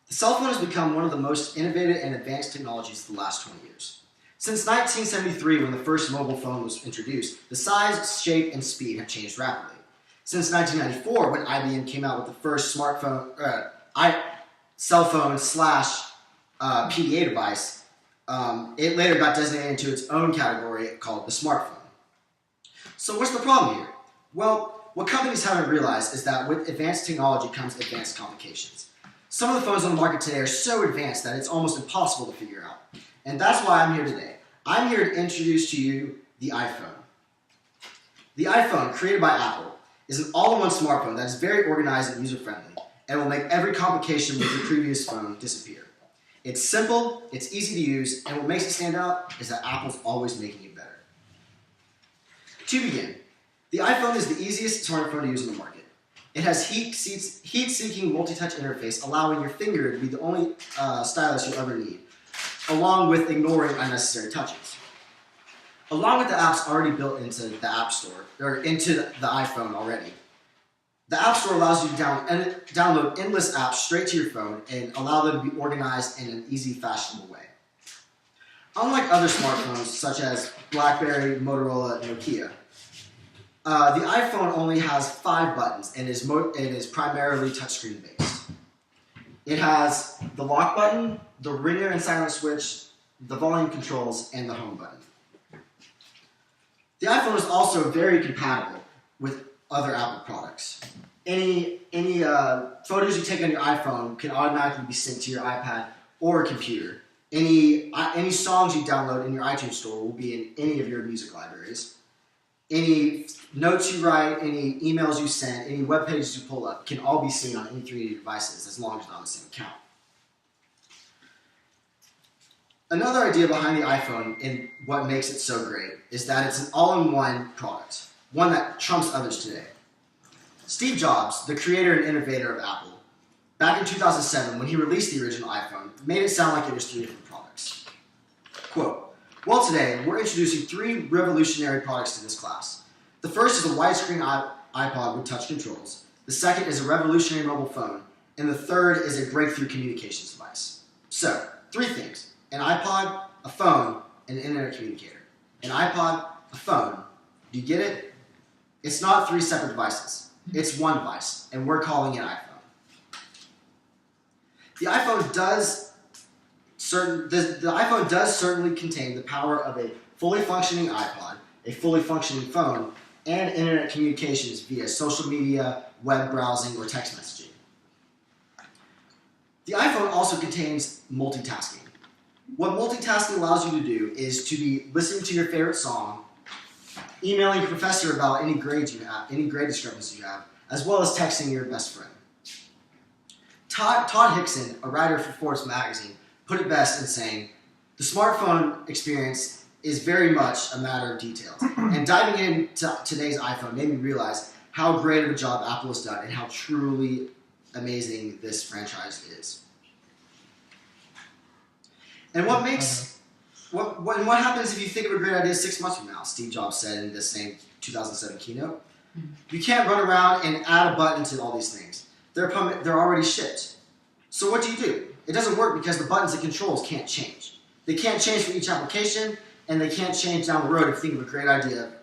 The cell phone has become one of the most innovative and advanced technologies of the last 20 years. Since 1973, when the first mobile phone was introduced, the size, shape, and speed have changed rapidly. Since 1994, when IBM came out with the first smartphone, cell phone slash PDA device, it later got designated into its own category called the smartphone. So what's the problem here? Well, what companies haven't realized is that with advanced technology comes advanced complications. Some of the phones on the market today are so advanced that it's almost impossible to figure out. And that's why I'm here today. I'm here to introduce to you the iPhone. The iPhone, created by Apple, is an all-in-one smartphone that is very organized and user-friendly and will make every complication with your previous phone disappear. It's simple, it's easy to use, and what makes it stand out is that Apple's always making it better. To begin, the iPhone is the easiest smartphone to use on the market. It has heat-seeking multi-touch interface, allowing your finger to be the only stylus you'll ever need, along with ignoring unnecessary touches. Along with the apps already built into the App Store, or into the iPhone already, the App Store allows you to download endless apps straight to your phone and allow them to be organized in an easy, fashionable way. Unlike other smartphones, such as BlackBerry, Motorola, and Nokia, the iPhone only has 5 buttons and is primarily touchscreen based. It has the lock button, the ringer and silent switch, the volume controls, and the home button. The iPhone is also very compatible with other Apple products. Any photos you take on your iPhone can automatically be synced to your iPad or computer. Any songs you download in your iTunes store will be in any of your music libraries. Any notes you write, any emails you send, any web pages you pull up can all be seen on any 3D devices as long as they're on the same account. Another idea behind the iPhone and what makes it so great is that it's an all-in-one product, one that trumps others today. Steve Jobs, the creator and innovator of Apple, back in 2007 when he released the original iPhone, made it sound like it was 3 different products. Quote, "Well, today we're introducing 3 revolutionary products to this class. The first is a widescreen iPod with touch controls. The second is a revolutionary mobile phone. And the third is a breakthrough communications device. So, 3 things. An iPod, a phone, and an internet communicator. An iPod, a phone. Do you get it? It's not 3 separate devices. It's one device, and we're calling it iPhone. The iPhone does certainly contain the power of a fully functioning iPod, a fully functioning phone, and internet communications via social media, web browsing, or text messaging. The iPhone also contains multitasking. What multitasking allows you to do is to be listening to your favorite song, emailing your professor about any grades you have, any grade discrepancies you have, as well as texting your best friend. Todd Hickson, a writer for Forbes magazine, put it best in saying, "The smartphone experience is very much a matter of details." And diving into today's iPhone made me realize how great of a job Apple has done and how truly amazing this franchise is. And what happens if you think of a great idea 6 months from now? Steve Jobs said in this same 2007 keynote. You can't run around and add a button to all these things. They're already shipped. So what do? It doesn't work because the buttons and controls can't change. They can't change for each application, and they can't change down the road if you think of a great idea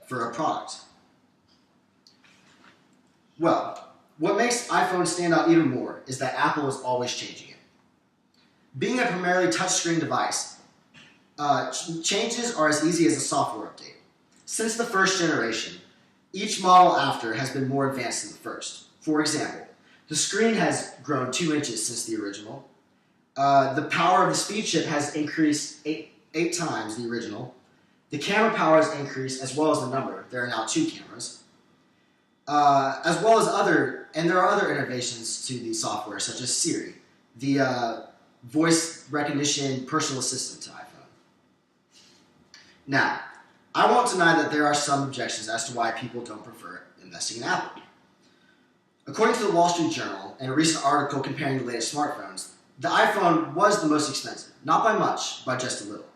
for a product. Well, what makes iPhone stand out even more is that Apple is always changing it. Being a primarily touchscreen device, changes are as easy as a software update. Since the first generation, each model after has been more advanced than the first. For example, the screen has grown 2 inches since the original. The power of the speed chip has increased 8 times the original. The camera power has increased as well as the number. There are now 2 cameras. As well as there are other innovations to the software such as Siri, the voice recognition personal assistant to iPhone. Now, I won't deny that there are some objections as to why people don't prefer investing in Apple. According to the Wall Street Journal and a recent article comparing the latest smartphones, the iPhone was the most expensive, not by much, by just a little.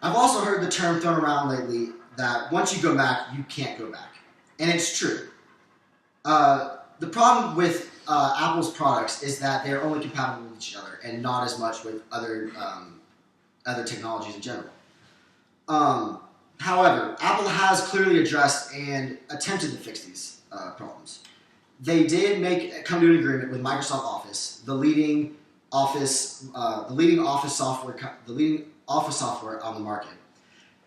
I've also heard the term thrown around lately that once you go back, you can't go back. And it's true. The problem with Apple's products is that they're only compatible with each other and not as much with other technologies in general. However, Apple has clearly addressed and attempted to fix these problems. They did come to an agreement with Microsoft Office, the leading office software on the market,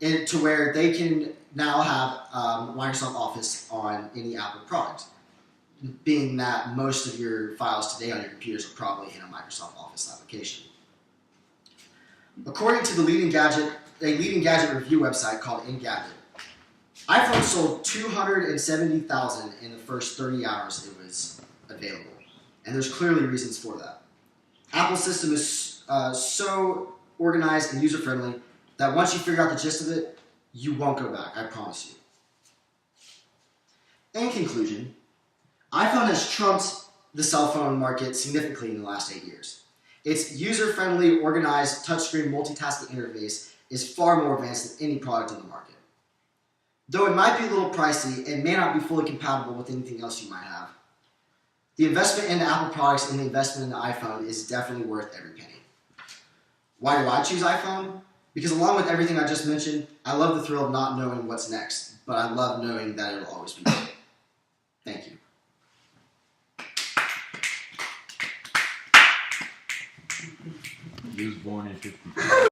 to where they can now have Microsoft Office on any Apple product, being that most of your files today on your computers are probably in a Microsoft Office application. According to a leading gadget review website called Engadget, iPhone sold 270,000 in the first 30 hours it was available, and there's clearly reasons for that. Apple's system is so organized and user-friendly that once you figure out the gist of it, you won't go back, I promise you. In conclusion, iPhone has trumped the cell phone market significantly in the last 8 years. Its user-friendly, organized, touchscreen multitasking interface is far more advanced than any product on the market. Though it might be a little pricey, it may not be fully compatible with anything else you might have. The investment in Apple products and the investment in the iPhone is definitely worth every penny. Why do I choose iPhone? Because along with everything I just mentioned, I love the thrill of not knowing what's next, but I love knowing that it'll always be good. Thank you. He was born in 55.